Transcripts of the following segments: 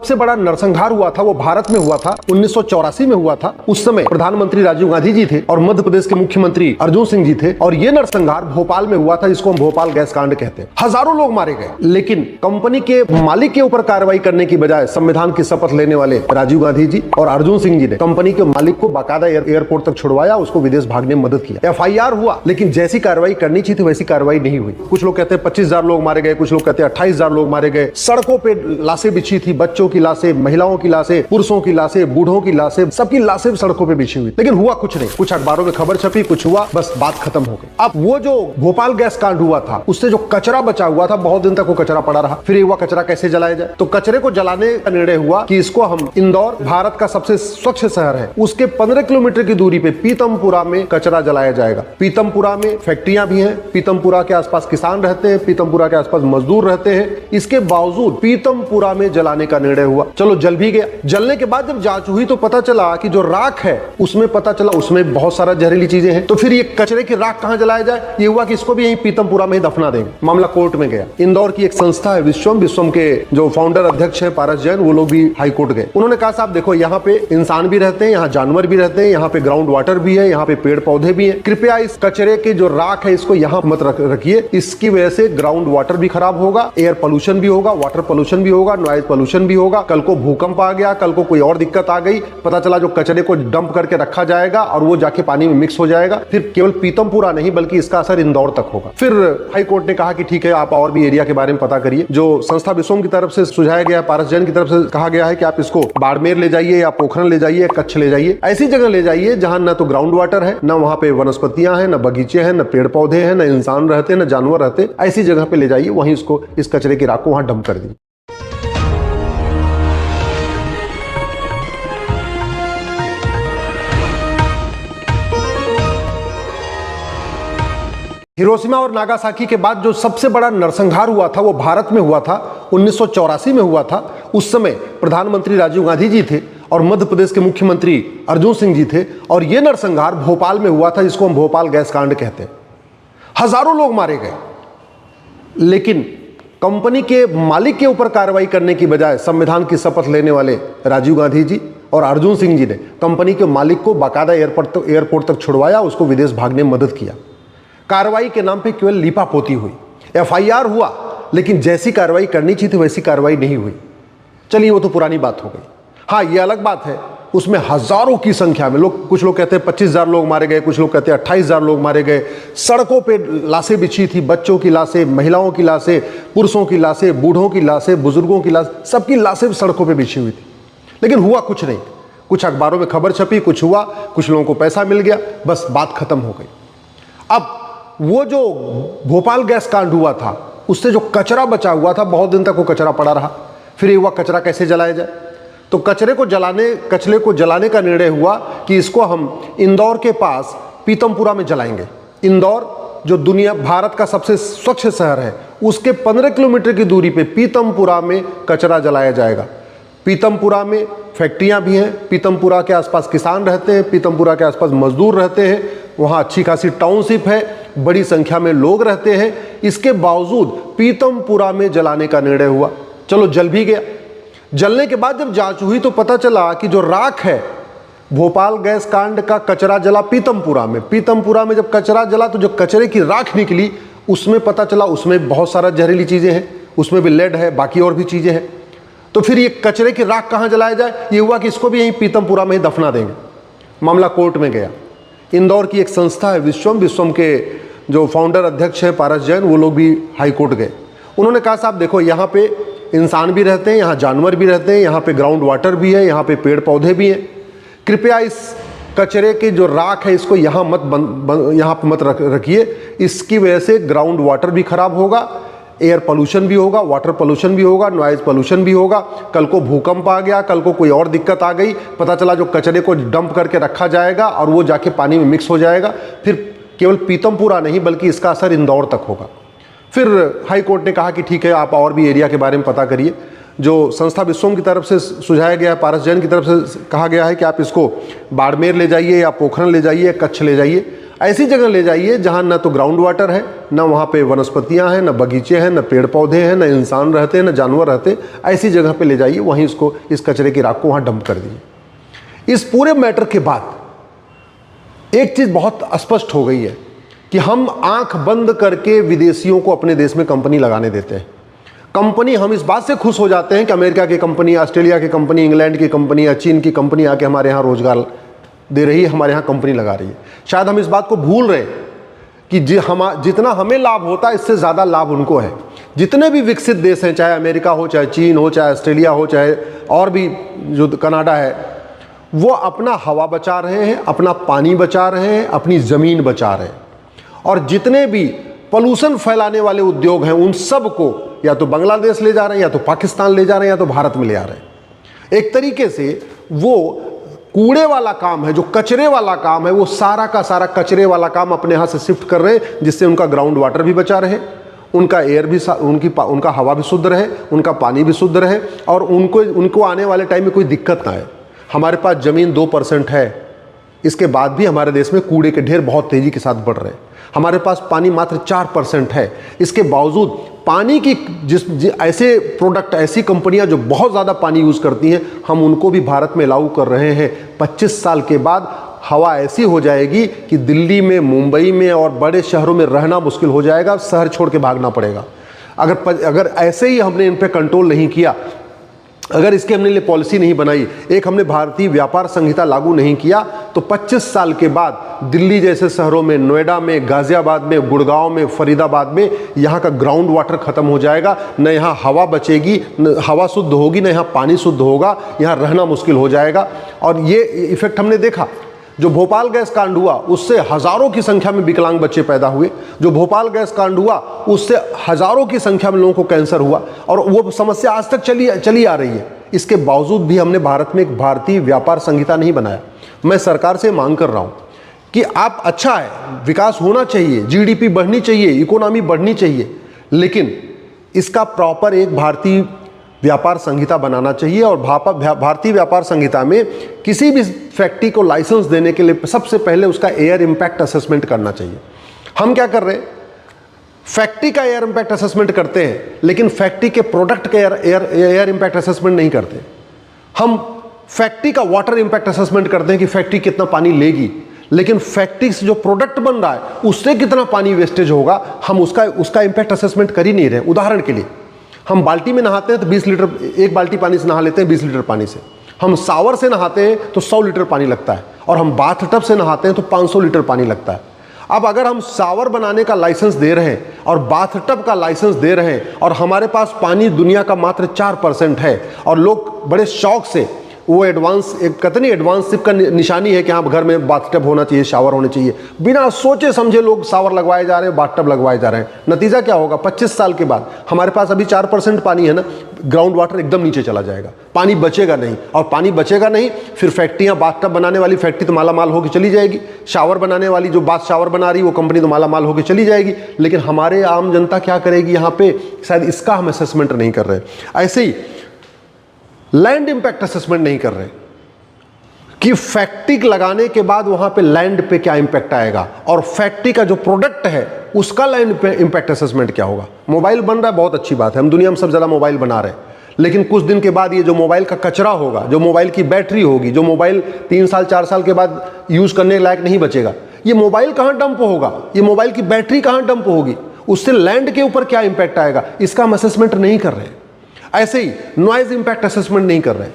सबसे बड़ा नरसंहार हुआ था वो भारत में हुआ था, 1984 में हुआ था। उस समय प्रधानमंत्री राजीव गांधी जी थे और मध्य प्रदेश के मुख्यमंत्री अर्जुन सिंह जी थे। और ये नरसंहार भोपाल में हुआ था, जिसको हम भोपाल गैस कांड कहते हैं। हजारों लोग मारे गए, लेकिन कंपनी के मालिक के ऊपर कार्रवाई करने की बजाय संविधान की शपथ लेने वाले राजीव गांधी जी और अर्जुन सिंह जी ने कंपनी के मालिक को बाकायदा एयरपोर्ट तक छुड़वाया, उसको विदेश भागने में मदद किया। FIR हुआ, लेकिन जैसी कार्रवाई करनी चाहिए थी वैसी कार्रवाई नहीं हुई। कुछ लोग कहते हैं 25,000 लोग मारे गए, कुछ लोग कहते हैं 28,000 लोग मारे गए। सड़कों पे लाशें बिछी थी, बच्चों की लाशें, महिलाओं की लाशें, पुरुषों की लाशें, बूढ़ों की लाशें, सबकी लाशें सड़कों पे बिछी हुई, लेकिन हुआ कुछ नहीं। कुछ अखबारों में खबर छपी, कुछ हुआ, बस बात खत्म हो गई। अब वो जो भोपाल गैस कांड हुआ था, उससे जो कचरा बचा हुआ था, बहुत दिन तक वो कचरा पड़ा रहा। फिर हुआ कचरा कैसे जलाया जाए, तो कचरे को जलाने का निर्णय हुआ कि इसको हम, इंदौर भारत का सबसे स्वच्छ शहर है, उसके 15 किलोमीटर की दूरी पे पीतमपुरा में कचरा जलाया जाएगा। पीतमपुरा में फैक्ट्रियां भी हैं, पीतमपुरा के आसपास किसान रहते हैं, पीतमपुरा के आसपास मजदूर रहते हैं। इसके बावजूद पीतमपुरा में जलाने का निर्णय हुआ। चलो जल भी गया। जलने के बाद जब जांच हुई तो पता चला कि जो राख है उसमें, पता चला उसमें बहुत सारा जहरीली चीजें हैं। तो फिर ये कचरे की राख कहां जलाया जाए, ये हुआ कि इसको भी यहीं पीतमपुरा में ही दफना देंगे। मामला कोर्ट में गया। इंदौर की एक संस्था है विश्वम के जो फाउंडर अध्यक्ष है पारस जैन, वो लोग भी हाई कोर्ट गए। उन्होंने कहा साहब देखो, यहाँ पे इंसान भी रहते हैं, यहाँ जानवर भी रहते हैं, यहाँ पे ग्राउंड वाटर भी है, यहाँ पे पेड़ पौधे भी हैं। कृपया इस कचरे के जो राख है इसको यहाँ मत रखिए, इसकी वजह से ग्राउंड वाटर भी खराब होगा, एयर पोल्यूशन भी होगा, वाटर पोल्यूशन भी होगा, नॉइज पोल्यूशन भी होगा। कल को भूकंप आ गया, कल को कोई और दिक्कत आ गई, पता चला जो कचरे को डंप करके रखा जाएगा और वो जाके पानी में मिक्स हो जाएगा, फिर केवल पीतमपुरा नहीं बल्कि इसका असर इंदौर तक होगा। फिर हाई कोर्ट ने कहा कि ठीक है, आप और भी एरिया के बारे में पता करिए। जो संस्था विश्वम की तरफ से सुझाया गया, पारस जैन की तरफ से कहा गया है कि आप इसको बाड़मेर ले जाइए या पोखरण ले जाइए, कच्छ ले जाइए, ऐसी जगह ले जाइए जहां न तो ग्राउंड वाटर है, न वहां पे वनस्पतियां हैं, न बगीचे हैं, न पेड़ पौधे हैं, न इंसान रहते, न जानवर रहते। ऐसी जगह पे ले जाइए, वहीं इसको, इस कचरे की राख को वहां डंप कर दीजिए। हिरोशिमा और नागासाकी के बाद जो सबसे बड़ा नरसंहार हुआ था वो भारत में हुआ था, 1984 में हुआ था। उस समय प्रधानमंत्री राजीव गांधी जी थे और मध्य प्रदेश के मुख्यमंत्री अर्जुन सिंह जी थे। और ये नरसंहार भोपाल में हुआ था, जिसको हम भोपाल गैस कांड कहते हैं। हजारों लोग मारे गए, लेकिन कंपनी के मालिक के ऊपर कार्रवाई करने की बजाय संविधान की शपथ लेने वाले राजीव गांधी जी और अर्जुन सिंह जी ने कंपनी के मालिक को बाकायदा एयरपोर्ट तक छुड़वाया, उसको विदेश भागने में मदद किया। कार्रवाई के नाम पे केवल लीपापोती हुई। FIR हुआ, लेकिन जैसी कार्रवाई करनी चाहिए थी वैसी कार्रवाई नहीं हुई। चलिए वो तो पुरानी बात हो गई। हाँ, ये अलग बात है, उसमें हजारों की संख्या में लोग, कुछ लोग कहते हैं 25,000 लोग मारे गए, कुछ लोग कहते हैं 28,000 लोग मारे गए। सड़कों पे लाशें बिछी थी, बच्चों की लाशें, महिलाओं की लाशें, पुरुषों की लाशें, बूढ़ों की लाशें, बुजुर्गों की लाशें, सबकी लाशें सड़कों पर बिछी हुई थी, लेकिन हुआ कुछ नहीं। कुछ अखबारों में खबर छपी, कुछ हुआ, कुछ लोगों को पैसा मिल गया, बस बात खत्म हो गई। अब वो जो भोपाल गैस कांड हुआ था, उससे जो कचरा बचा हुआ था, बहुत दिन तक वो कचरा पड़ा रहा। फिर हुआ कचरा कैसे जलाया जाए, तो कचरे को जलाने का निर्णय हुआ कि इसको हम इंदौर के पास पीतमपुरा में जलाएंगे। इंदौर जो भारत का सबसे स्वच्छ शहर है, उसके 15 किलोमीटर की दूरी पे पीतमपुरा में कचरा जलाया जाएगा। पीतमपुरा में फैक्ट्रियां भी हैं, पीतमपुरा के आसपास किसान रहते हैं, पीतमपुरा के आसपास मजदूर रहते हैं, वहाँ अच्छी खासी टाउनशिप है, बड़ी संख्या में लोग रहते हैं। इसके बावजूद पीतमपुरा में जलाने का निर्णय हुआ। चलो जल भी गया। जलने के बाद जब जांच हुई तो पता चला कि जो राख है, भोपाल गैस कांड का कचरा जला पीतमपुरा में। पीतमपुरा में जब कचरा जला तो जो कचरे की राख निकली, उसमें पता चला उसमें बहुत सारा जहरीली चीजें हैं, उसमें भी लेड है, बाकी और भी चीजें हैं। तो फिर ये कचरे की राख कहां जलाया जाए, ये हुआ कि इसको भी यहीं पीतमपुरा में ही दफना देंगे। मामला कोर्ट में गया। इंदौर की एक संस्था है विश्वम के जो फाउंडर अध्यक्ष है पारस जैन, वो लोग भी हाई कोर्ट गए। उन्होंने कहा साहब देखो, यहाँ पे इंसान भी रहते हैं, यहाँ जानवर भी रहते हैं, यहाँ पे ग्राउंड वाटर भी है, यहाँ पे पेड़ पौधे भी हैं। कृपया इस कचरे के जो राख है इसको यहाँ मत रखिए, इसकी वजह से ग्राउंड वाटर भी खराब होगा, एयर पोल्यूशन भी होगा, वाटर पोल्यूशन भी होगा, नॉइज पोल्यूशन भी होगा। कल को भूकंप आ गया, कल को कोई और दिक्कत आ गई, पता चला जो कचरे को डंप करके रखा जाएगा और वो जाके पानी में मिक्स हो जाएगा, फिर केवल पीतमपुरा नहीं बल्कि इसका असर इंदौर तक होगा। फिर हाई कोर्ट ने कहा कि ठीक है, आप और भी एरिया के बारे में पता करिए। जो संस्था विश्वम की तरफ से सुझाया गया है, पारस जैन की तरफ से कहा गया है कि आप इसको बाड़मेर ले जाइए या पोखरण ले जाइए, कच्छ ले जाइए, ऐसी जगह ले जाइए जहाँ ना तो ग्राउंड वाटर है, ना वहाँ पे वनस्पतियाँ हैं, ना बगीचे हैं, ना पेड़ पौधे हैं, ना इंसान रहते हैं, ना जानवर रहते। ऐसी जगह पे ले जाइए, वहीं इसको, इस कचरे की राख को वहाँ डंप कर दीजिए। इस पूरे मैटर के बाद एक चीज़ बहुत स्पष्ट हो गई है कि हम आंख बंद करके विदेशियों को अपने देश में कंपनी लगाने देते हैं। कंपनी, हम इस बात से खुश हो जाते हैं कि अमेरिका की कंपनी, ऑस्ट्रेलिया की कंपनी, इंग्लैंड की कंपनी या चीन की कंपनी आके हमारे यहाँ रोजगार दे रही है, हमारे यहाँ कंपनी लगा रही है। शायद हम इस बात को भूल रहे हैं कि जितना हमें लाभ होता है, इससे ज़्यादा लाभ उनको है। जितने भी विकसित देश हैं, चाहे अमेरिका हो, चाहे चीन हो, चाहे ऑस्ट्रेलिया हो, चाहे और भी जो कनाडा है, वो अपना हवा बचा रहे हैं, अपना पानी बचा रहे हैं, अपनी ज़मीन बचा रहे हैं। और जितने भी पॉल्यूशन फैलाने वाले उद्योग हैं, उन सब को या तो बांग्लादेश ले जा रहे हैं, या तो पाकिस्तान ले जा रहे हैं, या तो भारत में ले आ रहे हैं। एक तरीके से वो कूड़े वाला काम है, जो कचरे वाला काम है, वो सारा का सारा कचरे वाला काम अपने यहाँ से शिफ्ट कर रहे हैं, जिससे उनका ग्राउंड वाटर भी बचा रहे, उनका एयर भी, उनका हवा भी शुद्ध रहे, उनका पानी भी शुद्ध रहे, और उनको आने वाले टाइम में कोई दिक्कत ना आए। हमारे पास ज़मीन 2% है, इसके बाद भी हमारे देश में कूड़े के ढेर बहुत तेज़ी के साथ बढ़ रहे हैं। हमारे पास पानी मात्र 4% है, इसके बावजूद पानी की ऐसे प्रोडक्ट, ऐसी कंपनियां जो बहुत ज़्यादा पानी यूज़ करती हैं, हम उनको भी भारत में लागू कर रहे हैं। 25 साल के बाद हवा ऐसी हो जाएगी कि दिल्ली में, मुंबई में और बड़े शहरों में रहना मुश्किल हो जाएगा, शहर छोड़ के भागना पड़ेगा। अगर ऐसे ही हमने इन पर कंट्रोल नहीं किया, अगर इसके हमने लिए पॉलिसी नहीं बनाई, एक हमने भारतीय व्यापार संहिता लागू नहीं किया, तो 25 साल के बाद दिल्ली जैसे शहरों में, नोएडा में, गाजियाबाद में, गुड़गांव में, फरीदाबाद में यहाँ का ग्राउंड वाटर खत्म हो जाएगा। न यहाँ हवा बचेगी, न हवा शुद्ध होगी, न यहाँ पानी शुद्ध होगा, यहाँ रहना मुश्किल हो जाएगा। और ये इफेक्ट हमने देखा। जो भोपाल गैस कांड हुआ, उससे हज़ारों की संख्या में विकलांग बच्चे पैदा हुए। जो भोपाल गैस कांड हुआ, उससे हज़ारों की संख्या में लोगों को कैंसर हुआ, और वो समस्या आज तक चली आ रही है। इसके बावजूद भी हमने भारत में एक भारतीय व्यापार संहिता नहीं बनाया। मैं सरकार से मांग कर रहा हूँ कि आप, अच्छा है, विकास होना चाहिए, जीडीपी बढ़नी चाहिए, इकोनॉमी बढ़नी चाहिए, लेकिन इसका प्रॉपर एक भारतीय व्यापार संहिता बनाना चाहिए। और भारतीय व्यापार संहिता में किसी भी फैक्ट्री को लाइसेंस देने के लिए सबसे पहले उसका एयर इम्पैक्ट असेसमेंट करना चाहिए। हम क्या कर रहे हैं, फैक्ट्री का एयर इम्पैक्ट असेसमेंट करते हैं, लेकिन फैक्ट्री के प्रोडक्ट का एयर इम्पैक्ट असेसमेंट नहीं करते। हम फैक्ट्री का वाटर इम्पैक्ट असेसमेंट करते हैं कि फैक्ट्री कितना पानी लेगी, लेकिन फैक्ट्री से जो प्रोडक्ट बन रहा है उससे कितना पानी वेस्टेज होगा, हम उसका इम्पैक्ट असेसमेंट कर ही नहीं रहे। उदाहरण के लिए, हम बाल्टी में नहाते हैं तो 20 लीटर, एक बाल्टी पानी से नहा लेते हैं 20 लीटर पानी से। हम शावर से नहाते हैं तो 100 लीटर पानी लगता है, और हम बाथ टब से नहाते हैं तो 500 लीटर पानी लगता है। अब अगर हम शावर बनाने का लाइसेंस दे रहे हैं और बाथ टब का लाइसेंस दे रहे हैं, और हमारे पास पानी दुनिया का मात्र 4% है, और लोग बड़े शौक से वो एडवांस, एक कतनी एडवांसशिप का निशानी है कि हाँ घर में बाथटब होना चाहिए, शावर होने चाहिए, बिना सोचे समझे लोग शावर लगवाए जा रहे हैं, बाथटब लगवाए जा रहे हैं। नतीजा क्या होगा, 25 साल के बाद हमारे पास अभी 4% पानी है ना, ग्राउंड वाटर एकदम नीचे चला जाएगा, पानी बचेगा नहीं। और पानी बचेगा नहीं, फिर फैक्ट्रियाँ, बाथटब बनाने वाली फैक्ट्री तो माला माल होकर चली जाएगी, शावर बनाने वाली जो बाथ शावर बना रही वो कंपनी तो माला माल होकर चली जाएगी। लेकिन हमारे आम जनता क्या करेगी यहाँ पे, शायद इसका हम असेसमेंट नहीं कर रहे। ऐसे ही लैंड इंपैक्ट असेसमेंट नहीं कर रहे कि फैक्ट्री लगाने के बाद वहां पे लैंड पे क्या इंपैक्ट आएगा, और फैक्ट्री का जो प्रोडक्ट है उसका लैंड पे इंपैक्ट असेसमेंट क्या होगा। मोबाइल बन रहा है, बहुत अच्छी बात है, हम दुनिया में सब ज़्यादा मोबाइल बना रहे हैं, लेकिन कुछ दिन के बाद ये जो मोबाइल का कचरा होगा, जो मोबाइल की बैटरी होगी, जो मोबाइल 3 साल 4 साल के बाद यूज़ करने लायक नहीं बचेगा, ये मोबाइल कहाँ डंप होगा, ये मोबाइल की बैटरी कहाँ डंप होगी, उससे लैंड के ऊपर क्या इंपैक्ट आएगा, इसका हम असेसमेंट नहीं कर रहे। ऐसे ही नॉइज इंपैक्ट असेसमेंट नहीं कर रहे हैं।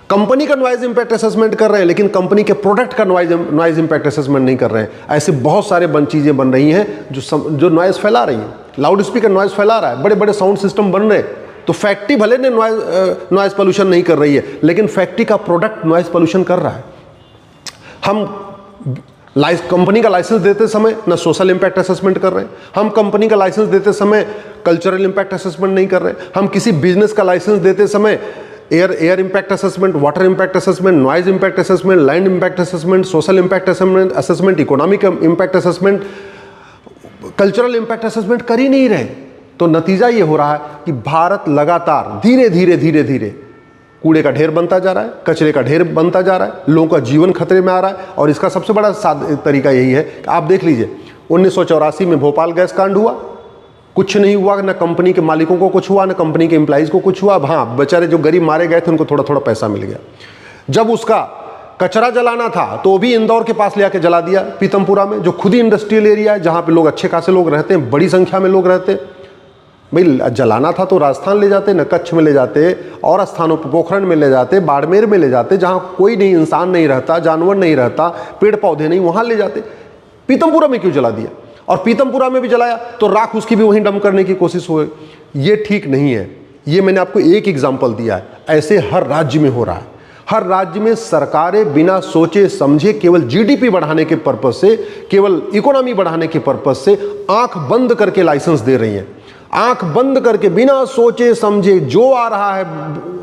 कंपनी का नॉइज इंपैक्ट असेसमेंट कर रहे हैं, लेकिन कंपनी के प्रोडक्ट का नॉइज इंपैक्ट असेसमेंट नहीं कर रहे हैं। ऐसे बहुत सारे चीज़ें बन रही हैं जो नॉइज फैला रही हैं। लाउड स्पीकर नॉइज फैला रहा है, बड़े बड़े साउंड सिस्टम बन रहे हैं, तो फैक्ट्री भले ने नॉइज पोल्यूशन नहीं कर रही है, लेकिन फैक्ट्री का प्रोडक्ट नॉइज पोल्यूशन कर रहा है। हम कंपनी का लाइसेंस देते समय न सोशल इंपैक्ट असेसमेंट कर रहे हैं, हम कंपनी का लाइसेंस देते समय कल्चरल इंपैक्ट असेसमेंट नहीं कर रहे, हम किसी बिजनेस का लाइसेंस देते समय air impact assessment, water impact assessment, noise impact assessment, land impact assessment, social impact assessment, economic impact assessment, cultural impact assessment कर ही नहीं रहे। तो नतीजा ये हो रहा है कि भारत लगातार धीरे धीरे कूड़े का ढेर बनता जा रहा है, कचरे का ढेर बनता जा रहा है, लोगों का जीवन खतरे में आ रहा है। और इसका सबसे बड़ा तरीका यही है कि आप देख लीजिए 1984 में भोपाल गैस कांड हुआ, कुछ नहीं हुआ, ना कंपनी के मालिकों को कुछ हुआ, ना कंपनी के एम्प्लॉइज़ को कुछ हुआ। हाँ, बेचारे जो गरीब मारे गए थे उनको थोड़ा थोड़ा पैसा मिल गया। जब उसका कचरा जलाना था तो वो भी इंदौर के पास ले आके जला दिया, पीतमपुरा में, जो खुद ही इंडस्ट्रियल एरिया है, जहाँ पे लोग अच्छे खासे लोग रहते हैं, बड़ी संख्या में लोग रहते हैं। भाई जलाना था तो राजस्थान ले जाते, न कच्छ में ले जाते, और स्थानों पर पोखरण में ले जाते, बाड़मेर में ले जाते, जहाँ कोई नहीं, इंसान नहीं रहता, जानवर नहीं रहता, पेड़ पौधे नहीं, वहाँ ले जाते। पीतमपुरा में क्यों जला दिया? और पीतमपुरा में भी जलाया तो राख उसकी भी वहीं डंप करने की कोशिश हुई। ये ठीक नहीं है। ये मैंने आपको एक एग्जाम्पल दिया है, ऐसे हर राज्य में हो रहा है। हर राज्य में सरकारें बिना सोचे समझे केवल जीडीपी बढ़ाने के पर्पज से, केवल इकोनॉमी बढ़ाने के पर्पज से आंख बंद करके लाइसेंस दे रही हैं। आंख बंद करके बिना सोचे समझे जो आ रहा है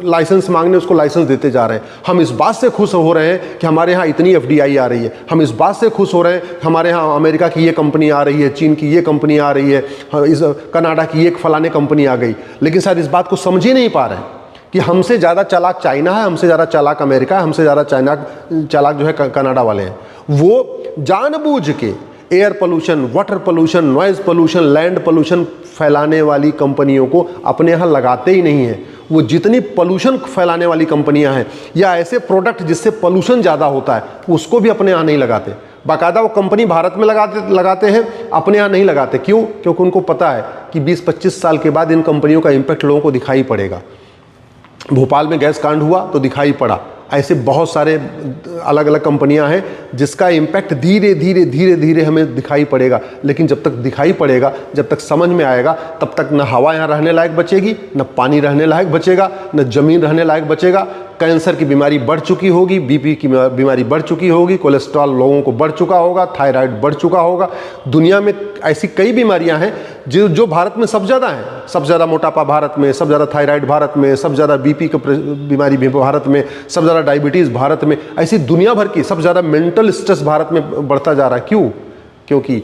लाइसेंस मांगने, उसको लाइसेंस देते जा रहे हैं। हम इस बात से खुश हो रहे हैं कि हमारे यहाँ इतनी एफडीआई आ रही है, हम इस बात से खुश हो रहे हैं कि हमारे यहाँ अमेरिका की ये कंपनी आ रही है, चीन की ये कंपनी आ रही है, इस कनाडा की एक फलाने कंपनी आ गई। लेकिन शायद इस बात को समझ ही नहीं पा रहे हैं कि हमसे ज़्यादा चालाक चाइना है, हमसे ज़्यादा चालाक अमेरिका है, हमसे ज़्यादा चालाक जो है कनाडा वाले हैं। वो जानबूझ के air pollution, water pollution, noise pollution, land pollution फैलाने वाली कंपनियों को अपने यहाँ लगाते ही नहीं हैं। वो जितनी पोल्यूशन फैलाने वाली कंपनियां हैं या ऐसे प्रोडक्ट जिससे पोल्यूशन ज़्यादा होता है, उसको भी अपने यहाँ नहीं लगाते। बाकायदा वो कंपनी भारत में लगाते हैं, अपने यहाँ नहीं लगाते। क्यों? क्योंकि उनको पता है कि 20-25 साल के बाद इन कंपनियों का इम्पैक्ट लोगों को दिखाई पड़ेगा। भोपाल में गैस कांड हुआ तो दिखाई पड़ा। ऐसे बहुत सारे अलग अलग कंपनियां हैं जिसका इम्पैक्ट धीरे धीरे धीरे धीरे हमें दिखाई पड़ेगा। लेकिन जब तक दिखाई पड़ेगा, जब तक समझ में आएगा, तब तक न हवा यहाँ रहने लायक बचेगी, न पानी रहने लायक बचेगा, न जमीन रहने लायक बचेगा। कैंसर की बीमारी बढ़ चुकी होगी, बीपी की बीमारी बढ़ चुकी होगी, कोलेस्ट्रॉल लोगों को बढ़ चुका होगा, थायराइड बढ़ चुका होगा। दुनिया में ऐसी कई बीमारियां हैं जो भारत में सबसे ज़्यादा हैं। सबसे ज़्यादा मोटापा भारत में, सबसे ज़्यादा थायराइड भारत में, सबसे ज़्यादा बीपी की बीमारी भी भारत में, सबसे ज़्यादा डायबिटीज़ भारत में। ऐसी दुनिया भर की सबसे ज़्यादा मेंटल स्ट्रेस भारत में बढ़ता जा रहा है। क्यों? क्योंकि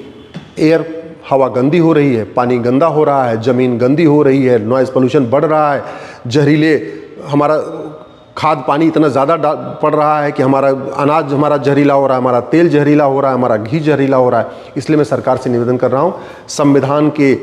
एयर, हवा गंदी हो रही है, पानी गंदा हो रहा है, ज़मीन गंदी हो रही है, नॉइज़ पोल्यूशन बढ़ रहा है, जहरीले, हमारा खाद पानी इतना ज़्यादा पड़ रहा है कि हमारा अनाज हमारा जहरीला हो रहा है, हमारा तेल जहरीला हो रहा है, हमारा घी जहरीला हो रहा है। इसलिए मैं सरकार से निवेदन कर रहा हूँ, संविधान के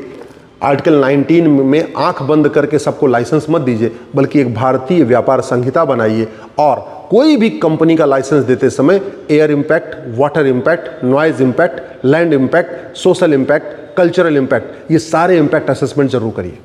आर्टिकल 19 में आंख बंद करके सबको लाइसेंस मत दीजिए, बल्कि एक भारतीय व्यापार संहिता बनाइए। और कोई भी कंपनी का लाइसेंस देते समय air impact, water impact, noise impact, land impact, social impact, cultural impact, ये सारे इम्पैक्ट असेसमेंट जरूर करिए।